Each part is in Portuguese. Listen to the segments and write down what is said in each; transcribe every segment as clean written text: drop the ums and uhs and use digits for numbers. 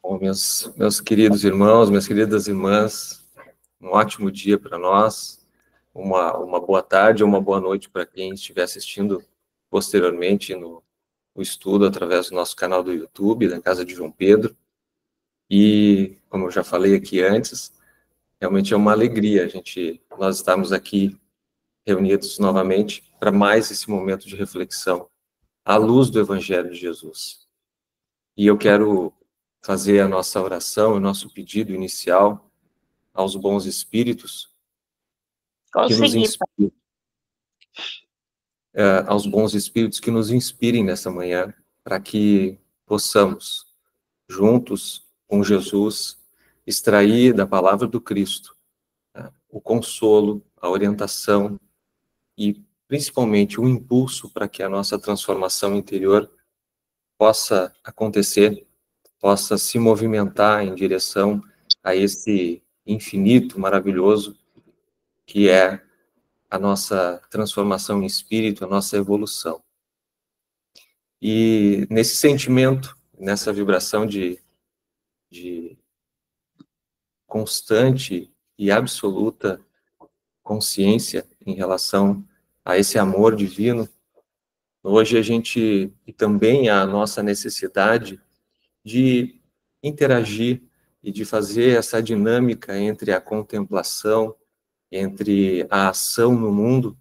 Bom, meus queridos irmãos, minhas queridas irmãs, um ótimo dia para nós, uma boa tarde ou uma boa noite para quem estiver assistindo posteriormente no estudo através do nosso canal do YouTube, da Casa de João Pedro. E, como eu já falei aqui antes, realmente é uma alegria nós estarmos aqui reunidos novamente para mais esse momento de reflexão à luz do Evangelho de Jesus. E eu quero fazer a nossa oração, o nosso pedido inicial aos bons espíritos que nos inspirem, aos bons espíritos que nos inspirem nessa manhã, para que possamos, juntos com Jesus, extrair da palavra do Cristo o consolo, a orientação e, principalmente, o impulso para que a nossa transformação interior possa acontecer, possa se movimentar em direção a esse infinito maravilhoso que é a nossa transformação em espírito, a nossa evolução. E nesse sentimento, nessa vibração de constante e absoluta consciência em relação a esse amor divino, hoje e também a nossa necessidade de interagir e de fazer essa dinâmica entre a contemplação, entre a ação no mundo,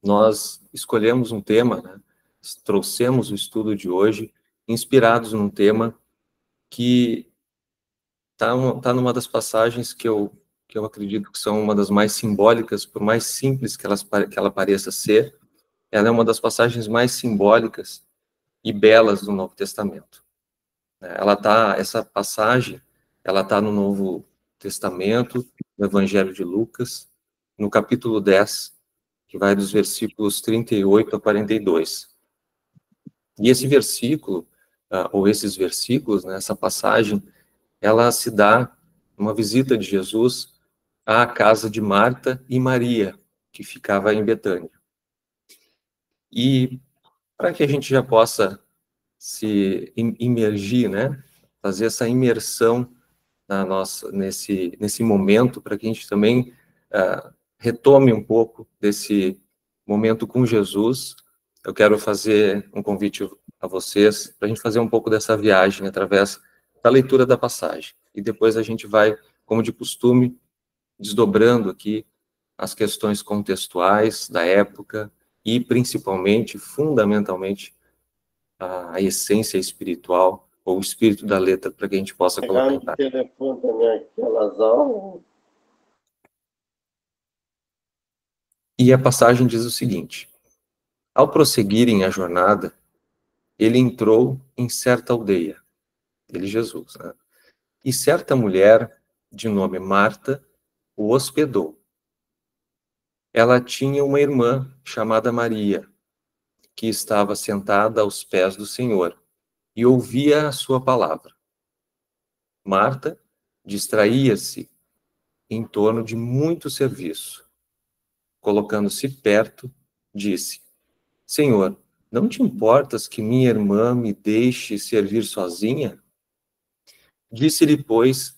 nós escolhemos um tema, né? Trouxemos o estudo de hoje, inspirados num tema que está numa das passagens que eu acredito que são uma das mais simbólicas, por mais simples que ela pareça ser, ela é uma das passagens mais simbólicas e belas do Novo Testamento. Essa passagem, ela está no Novo Testamento, no Evangelho de Lucas, no capítulo 10, que vai dos versículos 38 a 42. E esse versículo, ou esses versículos, né, essa passagem, ela se dá numa visita de Jesus à casa de Marta e Maria, que ficava em Betânia. E para que a gente já possa se imergir, né, fazer essa imersão nesse momento, para que a gente também retome um pouco desse momento com Jesus, eu quero fazer um convite a vocês para a gente fazer um pouco dessa viagem através da leitura da passagem. E depois a gente vai, como de costume, desdobrando aqui as questões contextuais da época e, principalmente, fundamentalmente, a essência espiritual ou o espírito da letra, para que a gente possa colocar em prática. Telefone também aquelas aulas. E a passagem diz o seguinte: ao prosseguirem a jornada, ele entrou em certa aldeia, ele Jesus, né? E certa mulher, de nome Marta, o hospedou. Ela tinha uma irmã chamada Maria, que estava sentada aos pés do Senhor e ouvia a sua palavra. Marta distraía-se em torno de muito serviço. Colocando-se perto, disse: Senhor, não te importas que minha irmã me deixe servir sozinha? Dize-lhe, pois,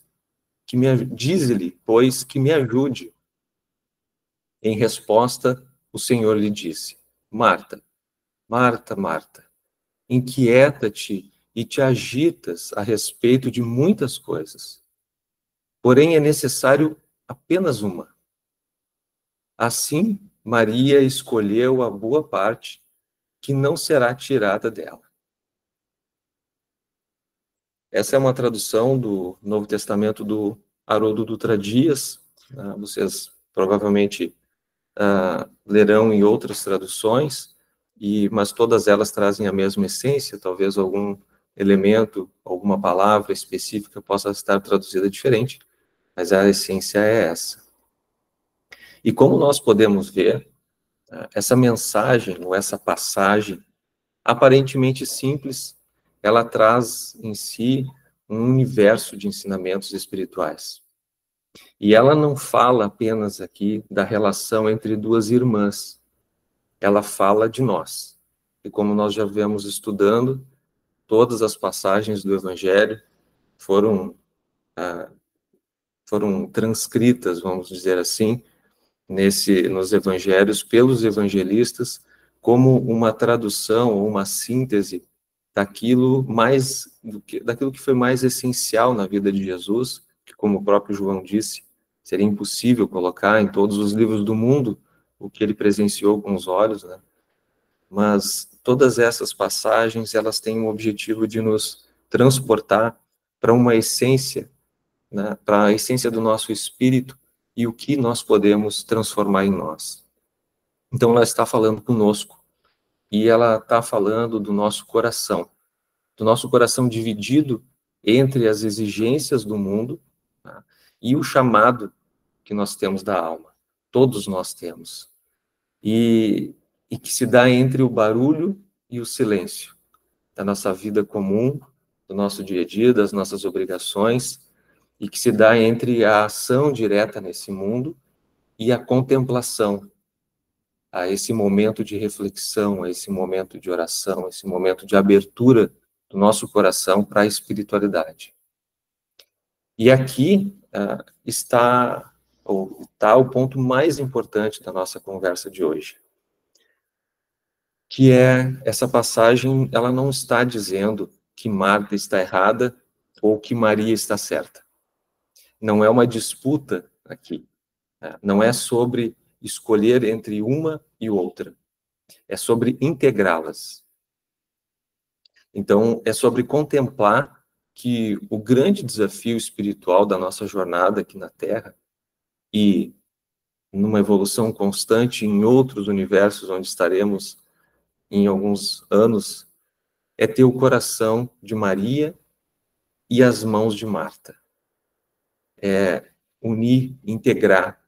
que me ajude. Em resposta, o Senhor lhe disse: Marta, Marta, Marta, inquieta-te e te agitas a respeito de muitas coisas. Porém, é necessário apenas uma. Assim, Maria escolheu a boa parte, que não será tirada dela. Essa é uma tradução do Novo Testamento do Haroldo Dutra Dias. Vocês provavelmente lerão em outras traduções, mas todas elas trazem a mesma essência, talvez algum elemento, alguma palavra específica possa estar traduzida diferente, mas a essência é essa. E como nós podemos ver, essa mensagem, ou essa passagem, aparentemente simples, ela traz em si um universo de ensinamentos espirituais. E ela não fala apenas aqui da relação entre duas irmãs, ela fala de nós. E como nós já vemos estudando, todas as passagens do Evangelho foram transcritas, vamos dizer assim, nos evangelhos, pelos evangelistas, como uma tradução ou uma síntese daquilo que foi mais essencial na vida de Jesus, que, como o próprio João disse, seria impossível colocar em todos os livros do mundo o que ele presenciou com os olhos, né? Mas todas essas passagens, elas têm o objetivo de nos transportar para uma essência, né, para a essência do nosso espírito e o que nós podemos transformar em nós. Então, ela está falando conosco, e ela está falando do nosso coração dividido entre as exigências do mundo, tá, e o chamado que nós temos da alma. Todos nós temos. E que se dá entre o barulho e o silêncio da nossa vida comum, do nosso dia a dia, das nossas obrigações, e que se dá entre a ação direta nesse mundo e a contemplação, a esse momento de reflexão, a esse momento de oração, a esse momento de abertura do nosso coração para a espiritualidade. E aqui está o ponto mais importante da nossa conversa de hoje, que é essa passagem. Ela não está dizendo que Marta está errada ou que Maria está certa. Não é uma disputa aqui. Não é sobre escolher entre uma e outra. É sobre integrá-las. Então, é sobre contemplar que o grande desafio espiritual da nossa jornada aqui na Terra, e numa evolução constante em outros universos onde estaremos em alguns anos, é ter o coração de Maria e as mãos de Marta. É unir, integrar,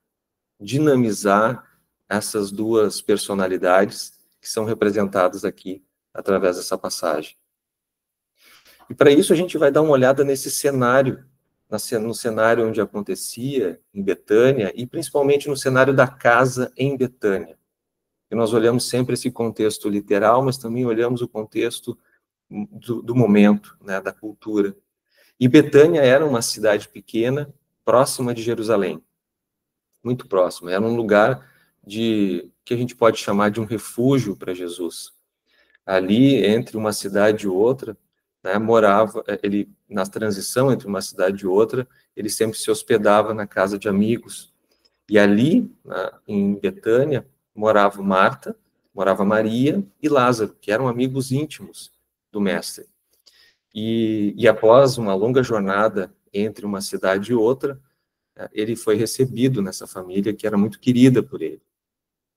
dinamizar essas duas personalidades que são representadas aqui através dessa passagem. E para isso a gente vai dar uma olhada nesse cenário, no cenário onde acontecia, em Betânia, e principalmente no cenário da casa em Betânia. E nós olhamos sempre esse contexto literal, mas também olhamos o contexto do momento, né, da cultura. E Betânia era uma cidade pequena, próxima de Jerusalém, muito próxima. Era um lugar que a gente pode chamar de um refúgio para Jesus. Ali, entre uma cidade e outra, né, morava, na transição entre uma cidade e outra, ele sempre se hospedava na casa de amigos. E ali, em Betânia, morava Marta, morava Maria e Lázaro, que eram amigos íntimos do mestre. E após uma longa jornada entre uma cidade e outra, ele foi recebido nessa família que era muito querida por ele.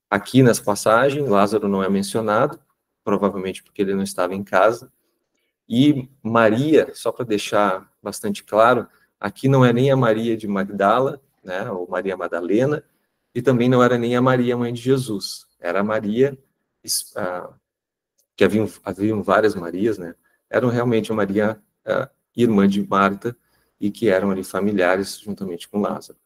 Aqui nessa passagem, Lázaro não é mencionado, provavelmente porque ele não estava em casa. E Maria, só para deixar bastante claro, aqui não é nem a Maria de Magdala, né, ou Maria Madalena, e também não era nem a Maria, mãe de Jesus. Era a Maria, que haviam várias Marias, né? Eram realmente a Maria, irmã de Marta, e que eram ali familiares juntamente com Lázaro.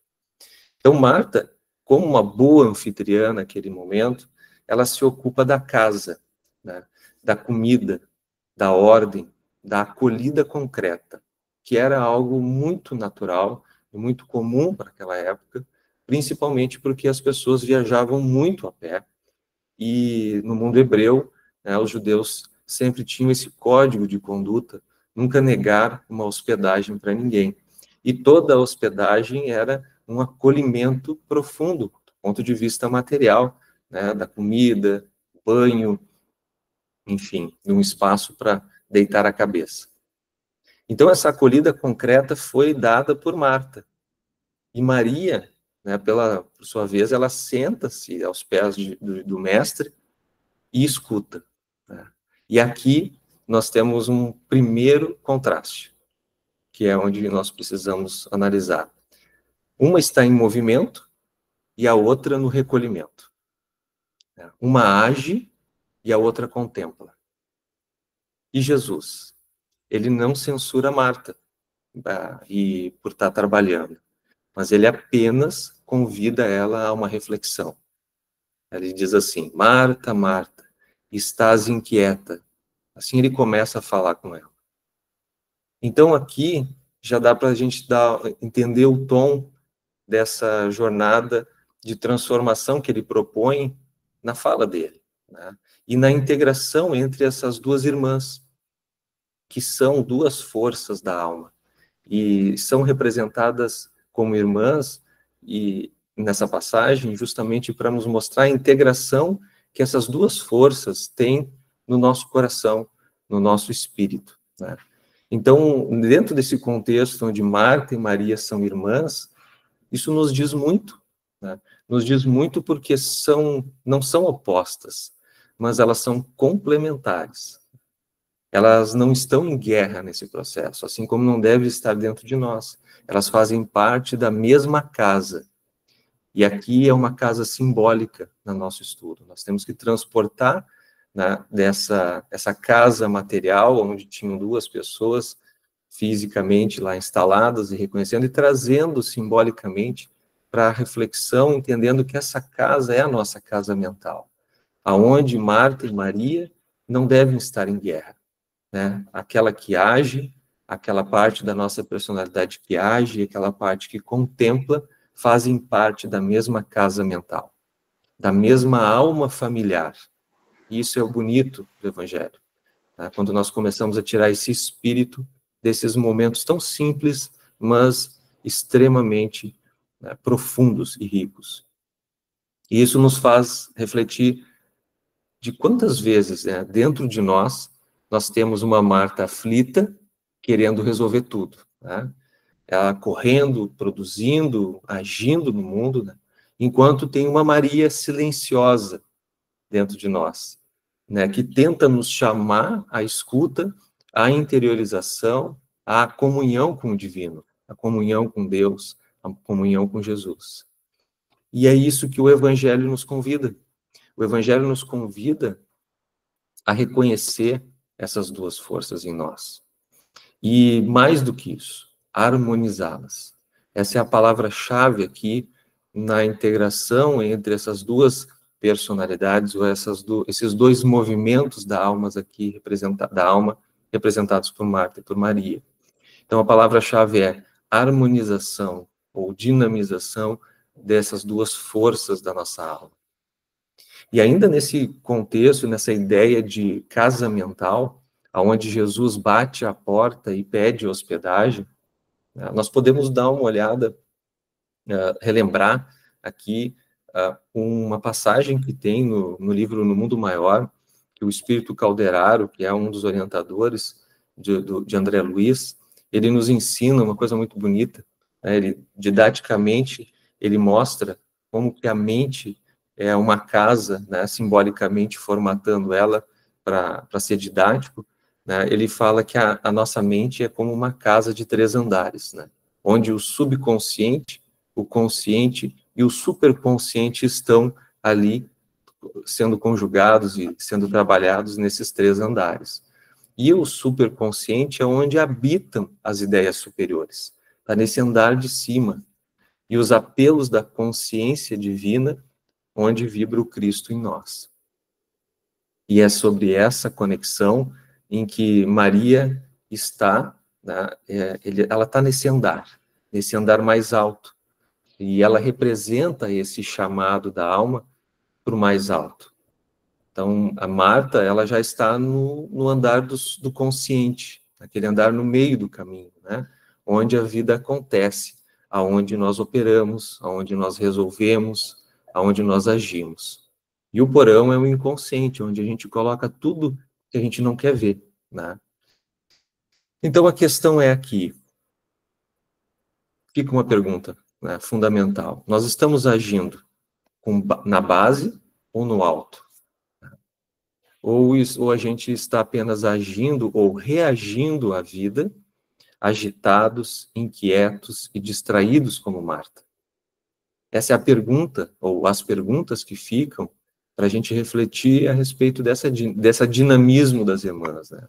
Então, Marta, como uma boa anfitriã naquele momento, ela se ocupa da casa, né, da comida, da ordem, da acolhida concreta, que era algo muito natural e muito comum para aquela época, principalmente porque as pessoas viajavam muito a pé, e no mundo hebreu, né, os judeus sempre tinham esse código de conduta, nunca negar uma hospedagem para ninguém. E toda a hospedagem era um acolhimento profundo, do ponto de vista material, né, da comida, banho, enfim, um espaço para deitar a cabeça. Então, essa acolhida concreta foi dada por Marta. E Maria, né, por sua vez, ela senta-se aos pés do mestre e escuta. Né? E aqui nós temos um primeiro contraste, que é onde nós precisamos analisar. Uma está em movimento e a outra no recolhimento. Uma age e a outra contempla. E Jesus, ele não censura Marta e por estar trabalhando, mas ele apenas convida ela a uma reflexão. Ele diz assim: Marta, Marta, estás inquieta. Assim ele começa a falar com ela. Então aqui já dá para a gente entender o tom dessa jornada de transformação que ele propõe na fala dele, né? E na integração entre essas duas irmãs, que são duas forças da alma, e são representadas como irmãs, e nessa passagem, justamente para nos mostrar a integração que essas duas forças têm no nosso coração, no nosso espírito, né? Então, dentro desse contexto onde Marta e Maria são irmãs, isso nos diz muito, né? Nos diz muito porque não são opostas, mas elas são complementares. Elas não estão em guerra nesse processo, assim como não deve estar dentro de nós. Elas fazem parte da mesma casa. E aqui é uma casa simbólica no nosso estudo. Nós temos que transportar, né, essa casa material, onde tinham duas pessoas fisicamente lá instaladas e reconhecendo, e trazendo simbolicamente para a reflexão, entendendo que essa casa é a nossa casa mental, aonde Marta e Maria não devem estar em guerra, né? Aquela que age, aquela parte da nossa personalidade que age, aquela parte que contempla, fazem parte da mesma casa mental, da mesma alma familiar. Isso é o bonito do Evangelho, né? Quando nós começamos a tirar esse espírito desses momentos tão simples, mas extremamente, né, profundos e ricos. E isso nos faz refletir de quantas vezes, né, dentro de nós temos uma Marta aflita, querendo resolver tudo, né? Ela correndo, produzindo, agindo no mundo, né? Enquanto tem uma Maria silenciosa dentro de nós, né, que tenta nos chamar à escuta, à interiorização, à comunhão com o divino, à comunhão com Deus, à comunhão com Jesus. E é isso que o Evangelho nos convida. O Evangelho nos convida a reconhecer essas duas forças em nós. E, mais do que isso, harmonizá-las. Essa é a palavra-chave aqui na integração entre essas duas personalidades, ou esses dois movimentos da alma aqui, da alma representados por Marta e por Maria. Então, a palavra-chave é harmonização ou dinamização dessas duas forças da nossa alma. E ainda nesse contexto, nessa ideia de casa mental, aonde Jesus bate a porta e pede hospedagem, nós podemos dar uma olhada, relembrar aqui uma passagem que tem no livro No Mundo Maior, que o Espírito Calderaro, que é um dos orientadores de André Luiz, ele nos ensina uma coisa muito bonita, né? Ele, didaticamente, ele mostra como que a mente é uma casa, né, simbolicamente formatando ela para ser didático, né? Ele fala que a nossa mente é como uma casa de 3 andares, né? Onde o subconsciente, o consciente e o superconsciente estão ali sendo conjugados e sendo trabalhados nesses 3 andares. E o superconsciente é onde habitam as ideias superiores, está nesse andar de cima. E os apelos da consciência divina, onde vibra o Cristo em nós. E é sobre essa conexão em que Maria está, né, ela está nesse andar mais alto. E ela representa esse chamado da alma para o mais alto. Então, a Marta, ela já está no andar do consciente, aquele andar no meio do caminho, né? Onde a vida acontece, aonde nós operamos, aonde nós resolvemos, aonde nós agimos. E o porão é o inconsciente, onde a gente coloca tudo que a gente não quer ver, né? Então, a questão é aqui, fica uma pergunta, né, fundamental. Nós estamos agindo na base ou no alto? Ou a gente está apenas agindo ou reagindo à vida, agitados, inquietos e distraídos como Marta? Essa é a pergunta, ou as perguntas que ficam para a gente refletir a respeito dessa dinamismo das irmãs, né?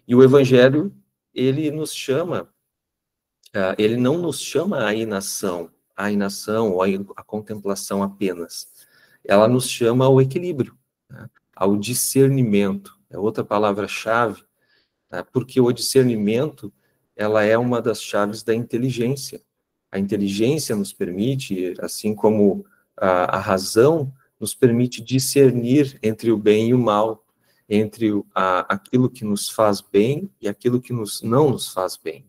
E o Evangelho, ele nos chama, ele não nos chama à inação ou à contemplação apenas. Ela nos chama ao equilíbrio, né? Ao discernimento. É outra palavra-chave, né? Porque o discernimento ela é uma das chaves da inteligência. A inteligência nos permite, assim como a razão, nos permite discernir entre o bem e o mal, entre aquilo que nos faz bem e aquilo que não nos faz bem.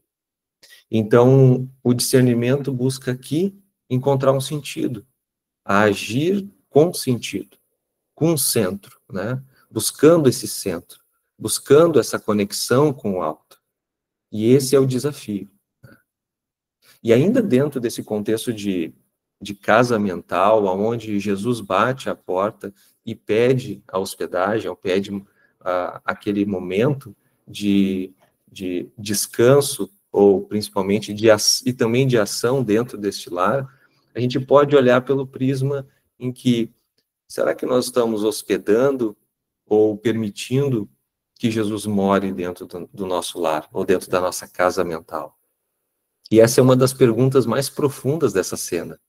Então, o discernimento busca aqui encontrar um sentido, agir com sentido, com um centro, né? Buscando esse centro, buscando essa conexão com o alto. E esse é o desafio. E ainda dentro desse contexto de casa mental, onde Jesus bate a porta e pede a hospedagem, ou pede aquele momento de descanso, ou principalmente e também de ação dentro deste lar, a gente pode olhar pelo prisma em que, será que nós estamos hospedando ou permitindo que Jesus more dentro do nosso lar, ou dentro da nossa casa mental? E essa é uma das perguntas mais profundas dessa cena,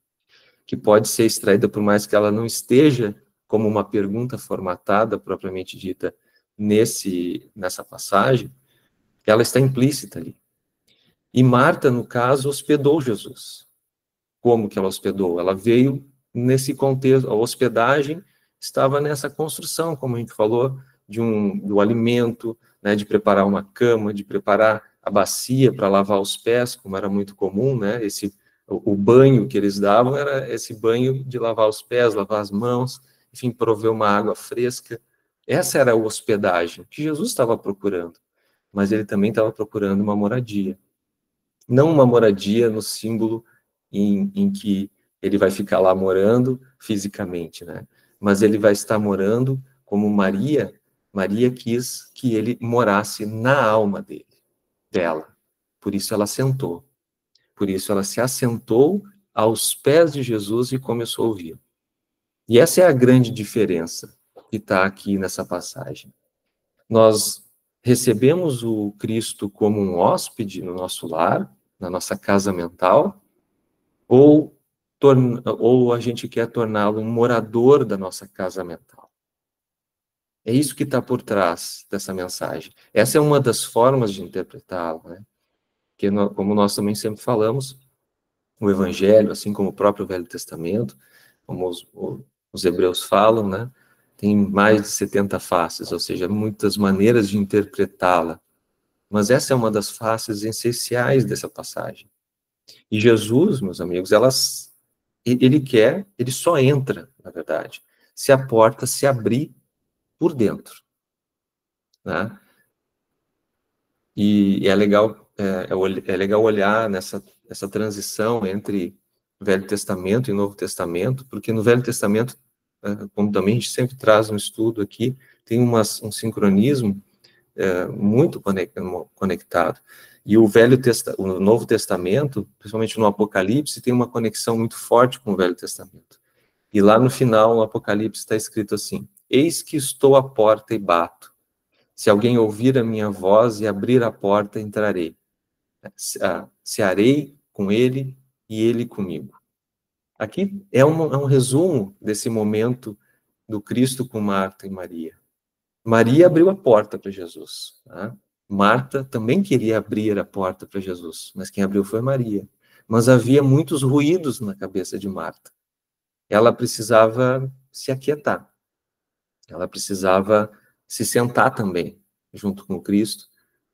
que pode ser extraída, por mais que ela não esteja como uma pergunta formatada, propriamente dita, nessa passagem, ela está implícita ali. E Marta, no caso, hospedou Jesus. Como que ela hospedou? Ela veio nesse contexto, a hospedagem estava nessa construção, como a gente falou, do alimento, né, de preparar uma cama, de preparar a bacia para lavar os pés, como era muito comum, né, o banho que eles davam era esse banho de lavar os pés, lavar as mãos, enfim, prover uma água fresca. Essa era a hospedagem que Jesus estava procurando, mas ele também estava procurando uma moradia. Não uma moradia no símbolo em que ele vai ficar lá morando fisicamente, né? Mas ele vai estar morando como Maria quis que ele morasse na alma dela. Por isso ela sentou. Por isso ela se assentou aos pés de Jesus e começou a ouvir. E essa é a grande diferença que está aqui nessa passagem. Nós recebemos o Cristo como um hóspede no nosso lar, na nossa casa mental, ou a gente quer torná-lo um morador da nossa casa mental. É isso que está por trás dessa mensagem. Essa é uma das formas de interpretá-la, né? Que, como nós também sempre falamos, o Evangelho, assim como o próprio Velho Testamento, como os hebreus falam, né? Tem mais de 70 faces, ou seja, muitas maneiras de interpretá-la. Mas essa é uma das faces essenciais dessa passagem. E Jesus, meus amigos, ele só entra, na verdade, se a porta se abrir por dentro, né? E é legal, é legal olhar essa transição entre Velho Testamento e Novo Testamento, porque no Velho Testamento, como também a gente sempre traz um estudo aqui, tem um sincronismo muito conectado. E o Novo Testamento, principalmente no Apocalipse, tem uma conexão muito forte com o Velho Testamento. E lá no final, no Apocalipse, está escrito assim: eis que estou à porta e bato. Se alguém ouvir a minha voz e abrir a porta, entrarei. Cearei com ele e ele comigo. Aqui é um resumo desse momento do Cristo com Marta e Maria. Maria abriu a porta para Jesus. Tá? Marta também queria abrir a porta para Jesus, mas quem abriu foi Maria. Mas havia muitos ruídos na cabeça de Marta. Ela precisava se aquietar. Ela precisava se sentar também, junto com Cristo,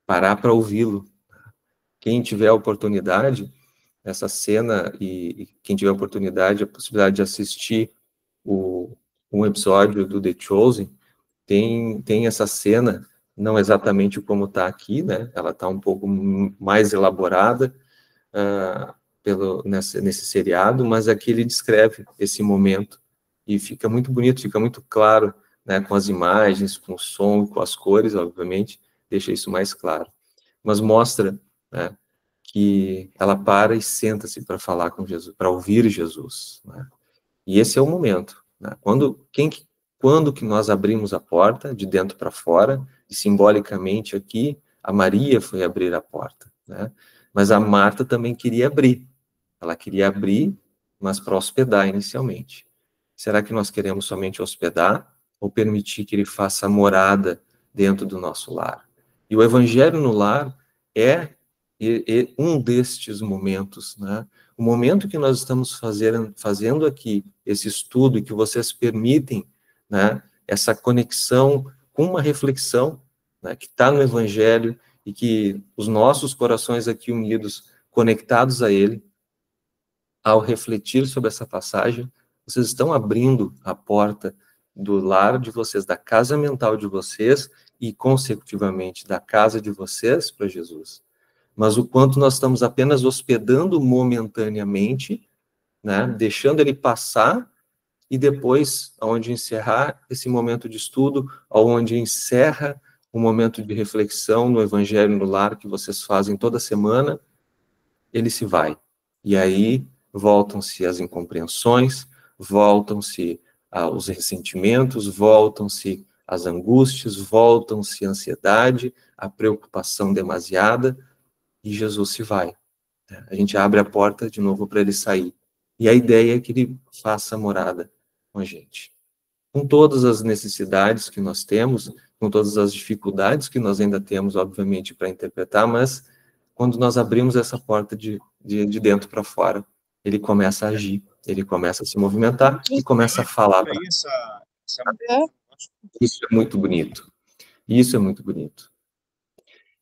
parar para ouvi-lo. Quem tiver a oportunidade, essa cena, e quem tiver a oportunidade, a possibilidade de assistir um episódio do The Chosen, tem essa cena, não exatamente como está aqui, né? Ela está um pouco mais elaborada nesse seriado, mas aqui ele descreve esse momento e fica muito bonito, fica muito claro, né? Com as imagens, com o som, com as cores, obviamente, deixa isso mais claro. Mas mostra, né, que ela para e senta-se para falar com Jesus, para ouvir Jesus, né? E esse é o momento, né? Quando que nós abrimos a porta, de dentro para fora, e simbolicamente aqui, a Maria foi abrir a porta, né? Mas a Marta também queria abrir. Ela queria abrir, mas para hospedar inicialmente. Será que nós queremos somente hospedar ou permitir que ele faça morada dentro do nosso lar? E o Evangelho no lar é e um destes momentos, né? O momento que nós estamos fazendo aqui esse estudo e que vocês permitem, né, essa conexão com uma reflexão, né, que está no Evangelho e que os nossos corações aqui unidos, conectados a ele, ao refletir sobre essa passagem, vocês estão abrindo a porta do lar de vocês, da casa mental de vocês e, consecutivamente, da casa de vocês para Jesus. Mas o quanto nós estamos apenas hospedando momentaneamente, né, deixando ele passar e depois, aonde encerrar esse momento de estudo, aonde encerra o momento de reflexão no Evangelho no Lar que vocês fazem toda semana, ele se vai. E aí voltam-se as incompreensões, voltam-se os ressentimentos, voltam-se as angústias, voltam-se a ansiedade, a preocupação demasiada, e Jesus se vai. A gente abre a porta de novo para ele sair. E a ideia é que ele faça morada com a gente. Com todas as necessidades que nós temos, com todas as dificuldades que nós ainda temos, obviamente, para interpretar, mas quando nós abrimos essa porta de dentro para fora, ele começa a agir, ele começa a se movimentar e começa a falar. Isso é muito bonito. Isso é muito bonito.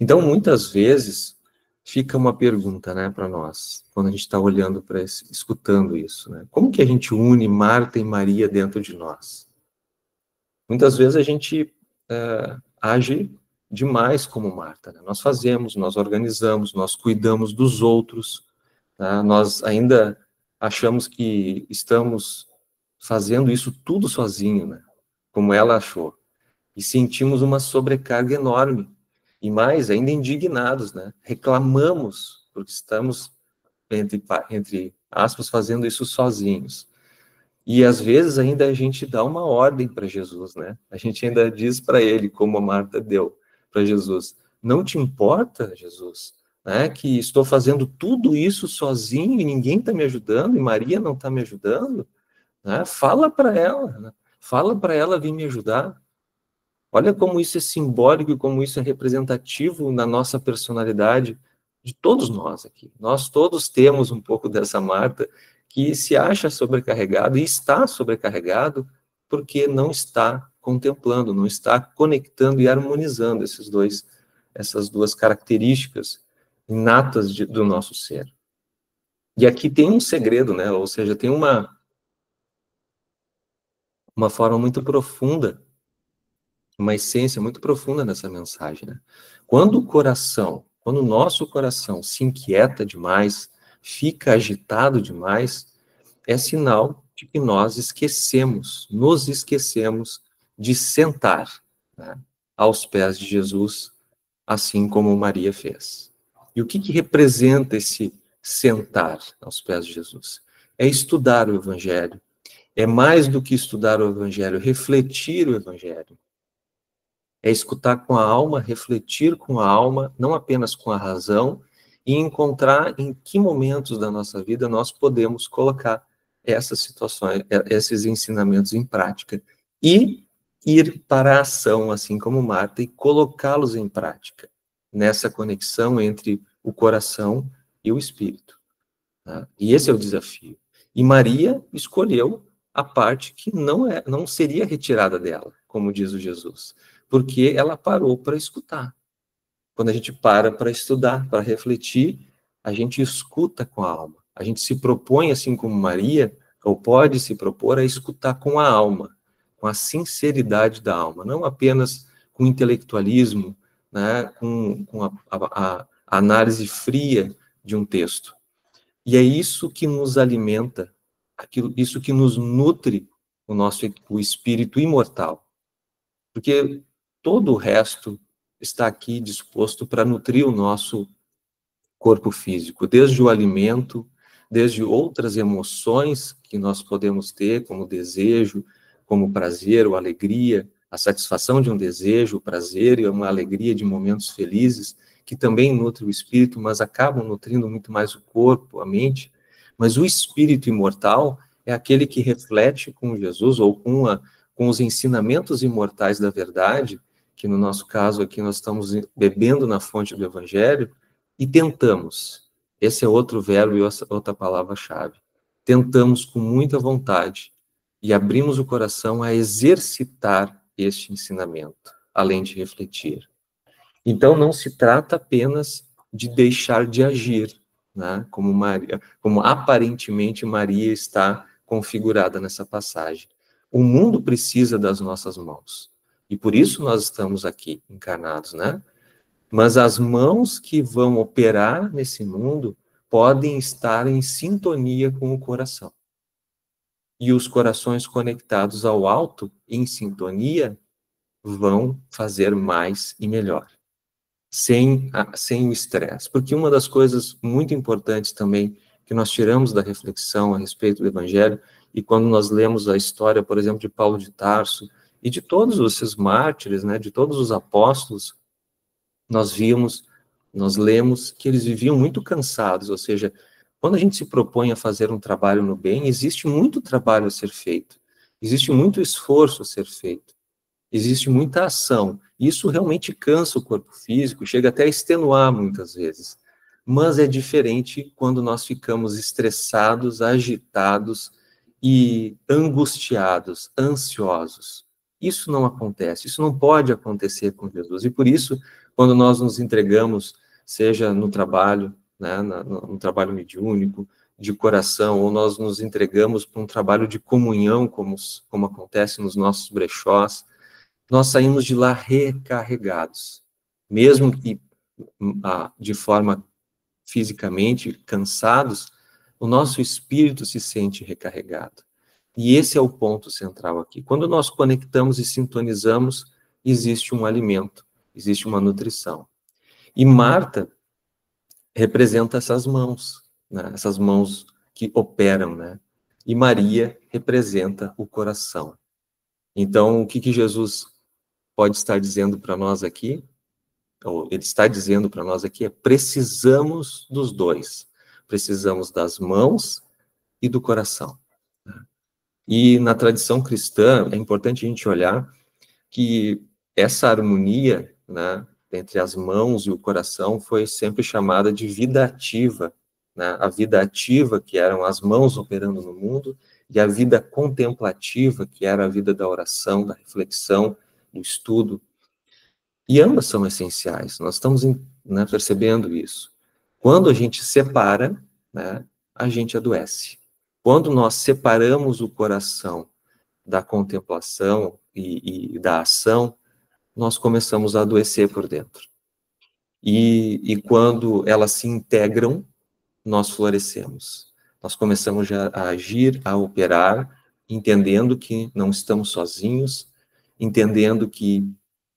Então, muitas vezes, fica uma pergunta, né, para nós, quando a gente está olhando para isso, escutando isso, né? Como que a gente une Marta e Maria dentro de nós? Muitas vezes a gente age demais como Marta, né? Nós fazemos, nós organizamos, nós cuidamos dos outros, tá? Nós ainda achamos que estamos fazendo isso tudo sozinho, né? Como ela achou. E sentimos uma sobrecarga enorme. E mais, ainda indignados, né? Reclamamos, porque estamos, entre aspas, fazendo isso sozinhos. E às vezes ainda a gente dá uma ordem para Jesus, né? A gente ainda diz para ele, como a Marta deu para Jesus: não te importa, Jesus, né, que estou fazendo tudo isso sozinho e ninguém está me ajudando, e Maria não está me ajudando, né? Fala para ela, né? Fala para ela vir me ajudar. Olha como isso é simbólico e como isso é representativo na nossa personalidade, de todos nós aqui. Nós todos temos um pouco dessa Marta que se acha sobrecarregado e está sobrecarregado porque não está contemplando, não está conectando e harmonizando essas duas características inatas do nosso ser. E aqui tem um segredo, né? Ou seja, tem uma forma muito profunda, uma essência muito profunda nessa mensagem, né? Quando o nosso coração se inquieta demais, fica agitado demais, é sinal de que nós nos esquecemos de sentar, né, aos pés de Jesus, assim como Maria fez. E o que representa esse sentar aos pés de Jesus? É estudar o Evangelho. É mais do que estudar o Evangelho, refletir o Evangelho. É escutar com a alma, refletir com a alma, não apenas com a razão, e encontrar em que momentos da nossa vida nós podemos colocar essas situações, esses ensinamentos em prática, e ir para a ação, assim como Marta, e colocá-los em prática, nessa conexão entre o coração e o espírito. Tá? E esse é o desafio. E Maria escolheu a parte que não seria retirada dela, como diz o Jesus, porque ela parou para escutar. Quando a gente para estudar, para refletir, a gente escuta com a alma. A gente se propõe, assim como Maria, ou pode se propor a escutar com a alma, com a sinceridade da alma, não apenas com intelectualismo, né, com a análise fria de um texto. E é isso que nos alimenta, isso que nos nutre o espírito imortal. Porque todo o resto está aqui disposto para nutrir o nosso corpo físico, desde o alimento, desde outras emoções que nós podemos ter, como desejo, como prazer ou alegria, a satisfação de um desejo, o prazer e uma alegria de momentos felizes, que também nutre o espírito, mas acabam nutrindo muito mais o corpo, a mente. Mas o espírito imortal é aquele que reflete com Jesus, ou com os ensinamentos imortais da verdade, que no nosso caso aqui nós estamos bebendo na fonte do Evangelho, E tentamos. Esse é outro verbo e outra palavra-chave. Tentamos com muita vontade e abrimos o coração a exercitar este ensinamento, além de refletir. Então, não se trata apenas de deixar de agir, né? Como aparentemente Maria está configurada nessa passagem. O mundo precisa das nossas mãos. E por isso nós estamos aqui encarnados, né? Mas as mãos que vão operar nesse mundo podem estar em sintonia com o coração. E os corações conectados ao alto, em sintonia, vão fazer mais e melhor. Sem o estresse. Porque uma das coisas muito importantes também que nós tiramos da reflexão a respeito do Evangelho, e quando nós lemos a história, por exemplo, de Paulo de Tarso, e de todos esses mártires, né, de todos os apóstolos, nós lemos que eles viviam muito cansados, ou seja, quando a gente se propõe a fazer um trabalho no bem, existe muito trabalho a ser feito, existe muito esforço a ser feito, existe muita ação. Isso realmente cansa o corpo físico, chega até a extenuar muitas vezes. Mas é diferente quando nós ficamos estressados, agitados e angustiados, ansiosos. Isso não acontece, isso não pode acontecer com Jesus. E por isso, quando nós nos entregamos, seja no trabalho, né, no trabalho mediúnico, de coração, ou nós nos entregamos para um trabalho de comunhão, como acontece nos nossos brechós, nós saímos de lá recarregados, mesmo que de forma fisicamente cansados, o nosso espírito se sente recarregado. E esse é o ponto central aqui. Quando nós conectamos e sintonizamos, existe um alimento, existe uma nutrição. E Marta representa essas mãos, né? Essas mãos que operam, né? E Maria representa o coração. Então, o que Jesus pode estar dizendo para nós aqui, ou ele está dizendo para nós aqui, precisamos dos dois. Precisamos das mãos e do coração. E na tradição cristã, é importante a gente olhar que essa harmonia, né, entre as mãos e o coração foi sempre chamada de vida ativa, né? A vida ativa, que eram as mãos operando no mundo, e a vida contemplativa, que era a vida da oração, da reflexão, do estudo. E ambas são essenciais, nós estamos né, percebendo isso. Quando a gente separa, né, a gente adoece. Quando nós separamos o coração da contemplação e da ação, nós começamos a adoecer por dentro. E quando elas se integram, nós florescemos. Nós começamos a agir, a operar, entendendo que não estamos sozinhos, entendendo que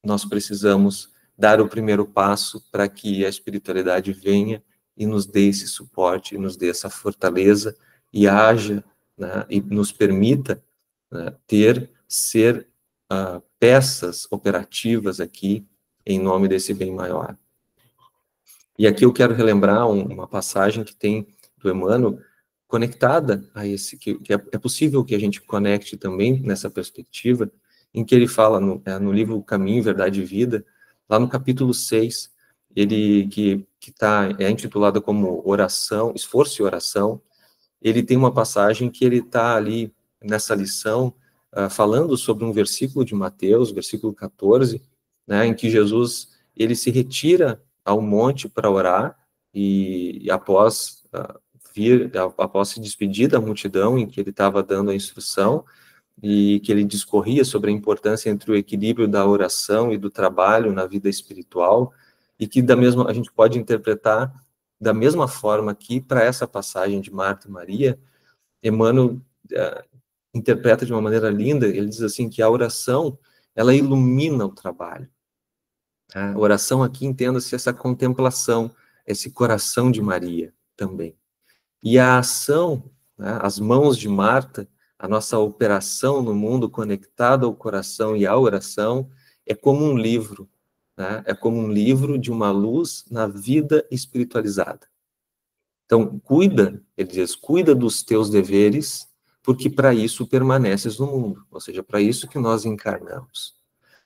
nós precisamos dar o primeiro passo para que a espiritualidade venha e nos dê esse suporte, e nos dê essa fortaleza, e haja, né, e nos permita, né, ser peças operativas aqui, em nome desse bem maior. E aqui eu quero relembrar uma passagem que tem do Emmanuel, conectada a esse, que é possível que a gente conecte também nessa perspectiva, em que ele fala no livro Caminho, Verdade e Vida, lá no capítulo 6, ele que é intitulado como Oração, Esforço e Oração, ele tem uma passagem que ele está ali nessa lição, falando sobre um versículo de Mateus, versículo 14, né, em que Jesus ele se retira ao monte para orar, e após se despedir da multidão em que ele estava dando a instrução, e que ele discorria sobre a importância entre o equilíbrio da oração e do trabalho na vida espiritual, e que a gente pode interpretar da mesma forma que para essa passagem de Marta e Maria, Emmanuel interpreta de uma maneira linda, ele diz assim que a oração, ela ilumina o trabalho. A oração aqui, entenda-se essa contemplação, esse coração de Maria também. E a ação, né, as mãos de Marta, a nossa operação no mundo conectada ao coração e à oração, é como um livro, né? É como um livro de uma luz na vida espiritualizada. Então, ele diz, cuida dos teus deveres, porque para isso permaneces no mundo, ou seja, para isso que nós encarnamos.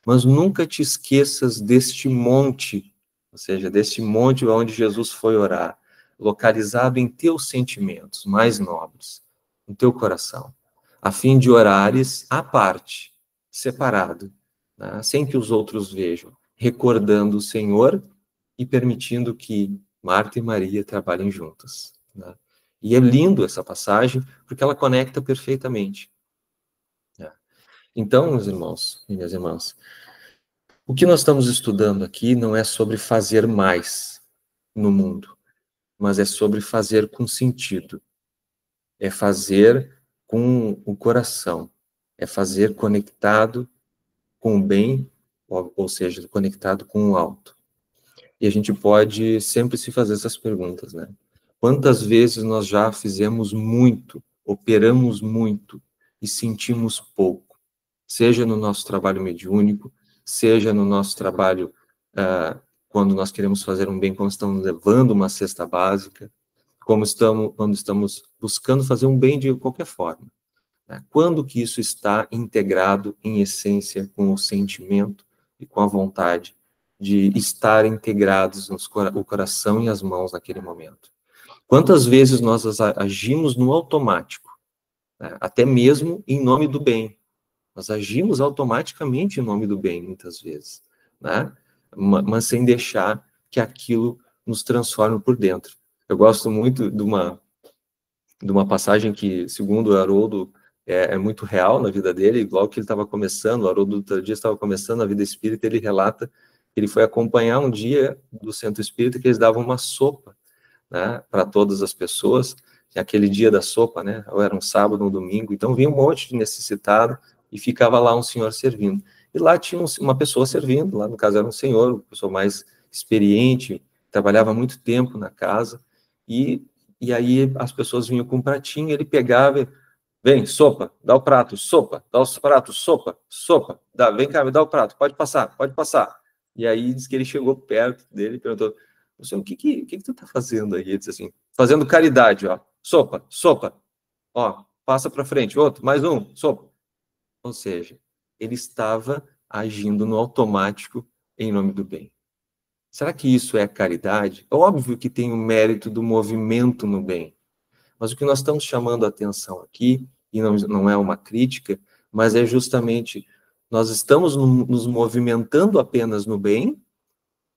Mas nunca te esqueças deste monte, ou seja, deste monte onde Jesus foi orar, localizado em teus sentimentos mais nobres, no teu coração, a fim de orares à parte, separado, né, sem que os outros vejam, recordando o Senhor e permitindo que Marta e Maria trabalhem juntas, né? E é lindo essa passagem, porque ela conecta perfeitamente, né? Então, meus irmãos e minhas irmãs, o que nós estamos estudando aqui não é sobre fazer mais no mundo, mas é sobre fazer com sentido, é fazer com o coração, é fazer conectado com o bem, ou seja, conectado com o alto. E a gente pode sempre se fazer essas perguntas, né? Quantas vezes nós já fizemos muito, operamos muito e sentimos pouco? Seja no nosso trabalho mediúnico, seja no nosso trabalho quando nós queremos fazer um bem, quando estamos levando uma cesta básica, quando estamos buscando fazer um bem de qualquer forma, né? Quando que isso está integrado em essência com o sentimento e com a vontade de estar integrados o coração e as mãos naquele momento? Quantas vezes nós agimos no automático, né? Até mesmo em nome do bem. Nós agimos automaticamente em nome do bem, muitas vezes, né? Mas sem deixar que aquilo nos transforme por dentro. Eu gosto muito de uma passagem que, segundo o Haroldo, é muito real na vida dele. Logo que ele estava começando, o Haroldo outro dia estava começando a vida espírita, ele relata que ele foi acompanhar um dia do centro espírita que eles davam uma sopa, né, para todas as pessoas, aquele dia da sopa, né, ou era um sábado ou um domingo, então vinha um monte de necessitado e ficava lá um senhor servindo. E lá tinha uma pessoa servindo, lá no caso era um senhor, uma pessoa mais experiente, trabalhava muito tempo na casa, e aí as pessoas vinham com um pratinho, ele pegava, vem, sopa, dá o prato, sopa, dá os pratos, sopa, sopa, vem cá, me dá o prato, pode passar, pode passar. E aí diz que ele chegou perto dele e perguntou: o que tu tá fazendo aí? Ele disse assim: fazendo caridade, ó, sopa, sopa, ó, passa para frente, outro, mais um, sopa. Ou seja, ele estava agindo no automático em nome do bem. Será que isso é caridade? É óbvio que tem o mérito do movimento no bem, mas o que nós estamos chamando a atenção aqui, e não é uma crítica, mas é justamente, nós estamos nos movimentando apenas no bem,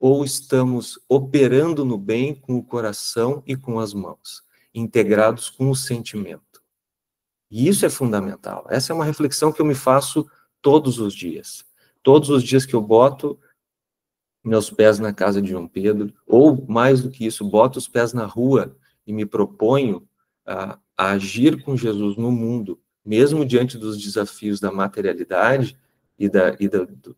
ou estamos operando no bem com o coração e com as mãos, integrados com o sentimento? E isso é fundamental. Essa é uma reflexão que eu me faço todos os dias. Todos os dias que eu boto meus pés na casa de João Pedro, ou mais do que isso, boto os pés na rua e me proponho a agir com Jesus no mundo, mesmo diante dos desafios da materialidade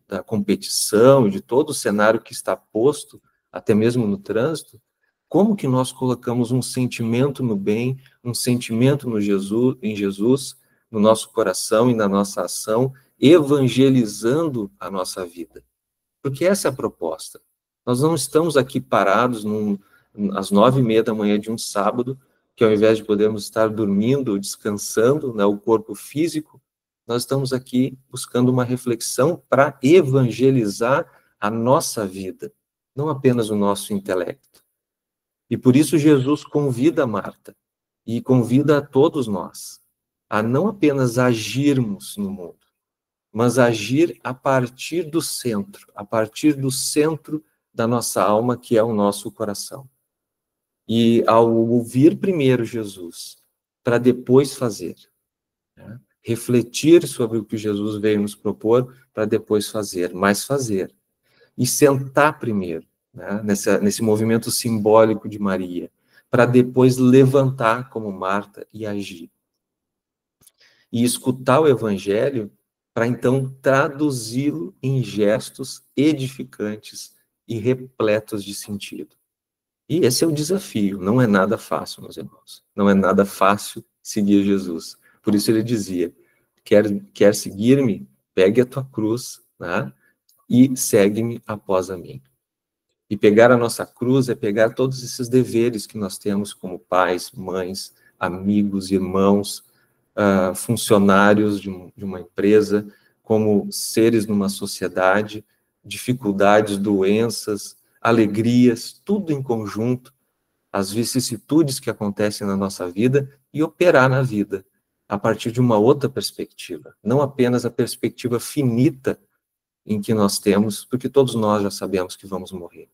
da competição, de todo o cenário que está posto, até mesmo no trânsito, como que nós colocamos um sentimento no bem, um sentimento em Jesus, no nosso coração e na nossa ação, evangelizando a nossa vida? Porque essa é a proposta. Nós não estamos aqui parados às 9h30 da manhã de um sábado, que ao invés de podermos estar dormindo, descansando, né, o corpo físico, nós estamos aqui buscando uma reflexão para evangelizar a nossa vida, não apenas o nosso intelecto. E por isso Jesus convida Marta e convida a todos nós a não apenas agirmos no mundo, mas agir a partir do centro da nossa alma, que é o nosso coração. E ao ouvir primeiro Jesus, para depois fazer, né? Refletir sobre o que Jesus veio nos propor, para depois fazer, mas fazer. E sentar primeiro, né? Nesse movimento simbólico de Maria, para depois levantar como Marta e agir. E escutar o Evangelho para então traduzi-lo em gestos edificantes e repletos de sentido. E esse é o desafio, não é nada fácil, meus irmãos. Não é nada fácil seguir Jesus. Por isso ele dizia: quer seguir-me? Pegue a tua cruz, né? E segue-me após a mim. E pegar a nossa cruz é pegar todos esses deveres que nós temos como pais, mães, amigos, irmãos, funcionários de uma empresa, como seres numa sociedade, dificuldades, doenças, alegrias, tudo em conjunto, as vicissitudes que acontecem na nossa vida e operar na vida a partir de uma outra perspectiva, não apenas a perspectiva finita em que nós temos, porque todos nós já sabemos que vamos morrer,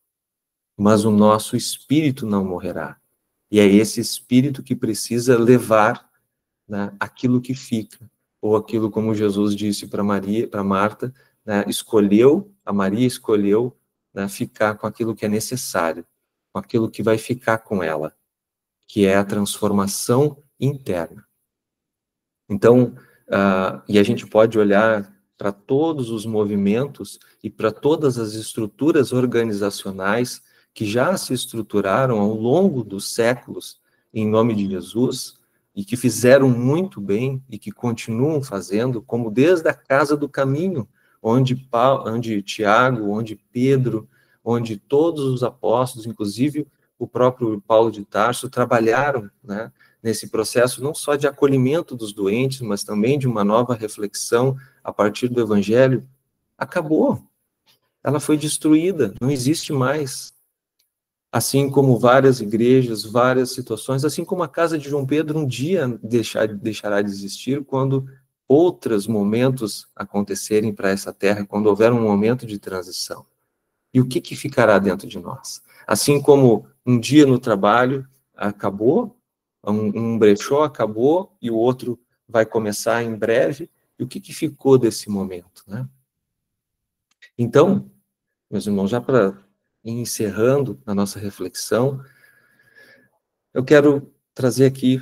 mas o nosso espírito não morrerá. E é esse espírito que precisa levar, né, aquilo que fica, ou aquilo como Jesus disse para Maria, para Marta, né, a Maria escolheu, né, ficar com aquilo que é necessário, com aquilo que vai ficar com ela, que é a transformação interna. Então, e a gente pode olhar para todos os movimentos e para todas as estruturas organizacionais que já se estruturaram ao longo dos séculos em nome de Jesus e que fizeram muito bem e que continuam fazendo, como desde a Casa do Caminho, onde Tiago, onde Pedro, onde todos os apóstolos, inclusive o próprio Paulo de Tarso, trabalharam, né, nesse processo não só de acolhimento dos doentes, mas também de uma nova reflexão a partir do Evangelho. Acabou. Ela foi destruída, não existe mais. Assim como várias igrejas, várias situações, assim como a casa de João Pedro um dia deixará de existir quando outros momentos acontecerem para essa terra, quando houver um momento de transição. E o que ficará dentro de nós? Assim como um dia no trabalho acabou, um brechó acabou e o outro vai começar em breve, e o que ficou desse momento, né? Então, meus irmãos, já para ir encerrando a nossa reflexão, eu quero trazer aqui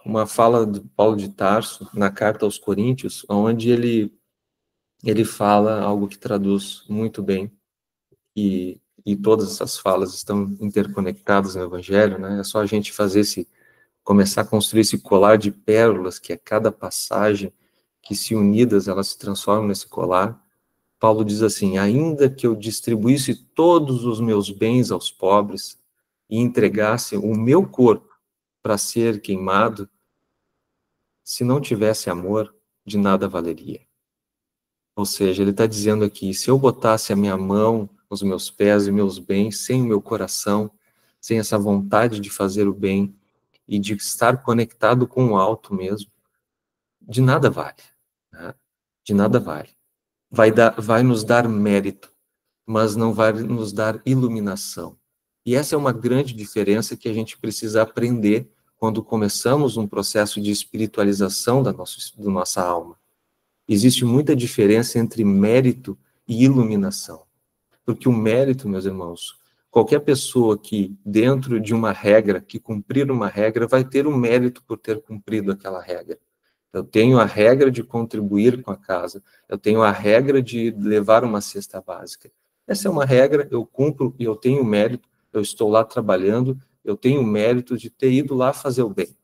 uma fala do Paulo de Tarso na carta aos Coríntios, onde ele fala algo que traduz muito bem, e todas essas falas estão interconectadas no Evangelho, né? É só a gente começar a construir esse colar de pérolas, que é cada passagem, que se unidas elas se transformam nesse colar. Paulo diz assim: ainda que eu distribuísse todos os meus bens aos pobres e entregasse o meu corpo para ser queimado, se não tivesse amor, de nada valeria. Ou seja, ele está dizendo aqui, se eu botasse a minha mão nos meus pés e meus bens, sem o meu coração, sem essa vontade de fazer o bem e de estar conectado com o alto mesmo, de nada vale, né? De nada vale. Vai nos dar mérito, mas não vai nos dar iluminação. E essa é uma grande diferença que a gente precisa aprender quando começamos um processo de espiritualização da nossa alma. Existe muita diferença entre mérito e iluminação. Porque o mérito, meus irmãos, qualquer pessoa que, dentro de uma regra, que cumprir uma regra, vai ter um mérito por ter cumprido aquela regra. Eu tenho a regra de contribuir com a casa, eu tenho a regra de levar uma cesta básica. Essa é uma regra, eu cumpro e eu tenho mérito, eu estou lá trabalhando, eu tenho mérito de ter ido lá fazer o bem.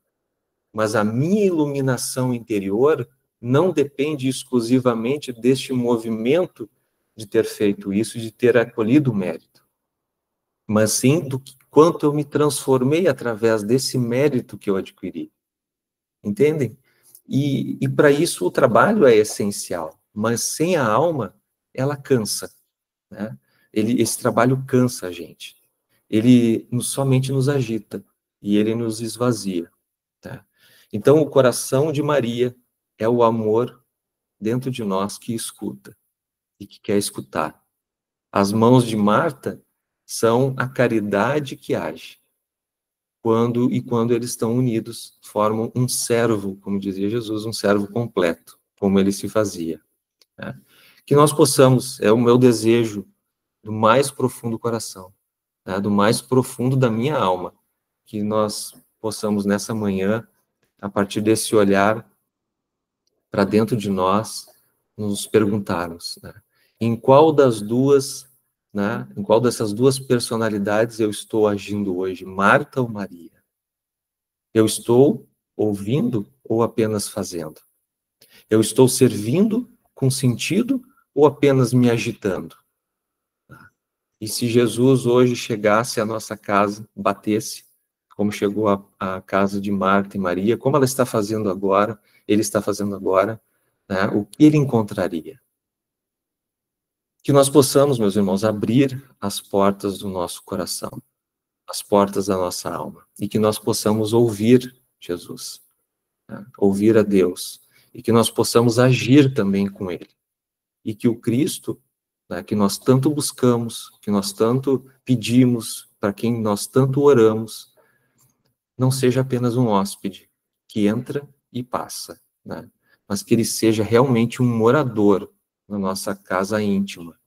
Mas a minha iluminação interior não depende exclusivamente deste movimento de ter feito isso, de ter acolhido o mérito, mas sim do quanto eu me transformei através desse mérito que eu adquiri. Entendem? E para isso o trabalho é essencial, mas sem a alma, ela cansa, né? Esse trabalho cansa a gente. Ele somente nos agita e ele nos esvazia, tá? Então, o coração de Maria é o amor dentro de nós que escuta e que quer escutar. As mãos de Marta são a caridade que age. Quando eles estão unidos, formam um servo, como dizia Jesus, um servo completo, como ele se fazia, né? Que nós possamos, é o meu desejo do mais profundo coração, né, do mais profundo da minha alma, que nós possamos nessa manhã, a partir desse olhar para dentro de nós, nos perguntarmos, né, em qual dessas duas personalidades eu estou agindo hoje, Marta ou Maria? Eu estou ouvindo ou apenas fazendo? Eu estou servindo com sentido ou apenas me agitando? E se Jesus hoje chegasse à nossa casa, batesse, como chegou à casa de Marta e Maria, como ela está fazendo agora, ele está fazendo agora, né, o que ele encontraria? Que nós possamos, meus irmãos, abrir as portas do nosso coração, as portas da nossa alma, e que nós possamos ouvir Jesus, né? Ouvir a Deus, e que nós possamos agir também com Ele. E que o Cristo, né, que nós tanto buscamos, que nós tanto pedimos, para quem nós tanto oramos, não seja apenas um hóspede que entra e passa, né? Mas que ele seja realmente um morador na nossa casa íntima,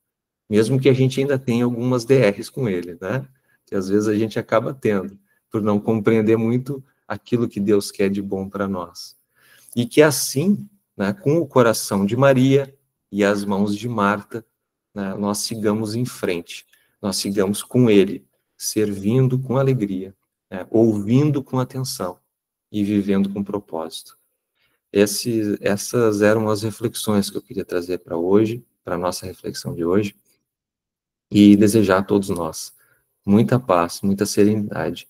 mesmo que a gente ainda tenha algumas DRs com ele, né? Que às vezes a gente acaba tendo, por não compreender muito aquilo que Deus quer de bom para nós. E que assim, né, com o coração de Maria e as mãos de Marta, né, nós sigamos em frente, nós sigamos com ele, servindo com alegria, né, ouvindo com atenção e vivendo com propósito. Essas eram as reflexões que eu queria trazer para hoje, para a nossa reflexão de hoje, e desejar a todos nós muita paz, muita serenidade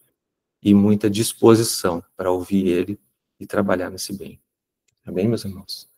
e muita disposição para ouvir ele e trabalhar nesse bem. Amém, meus irmãos?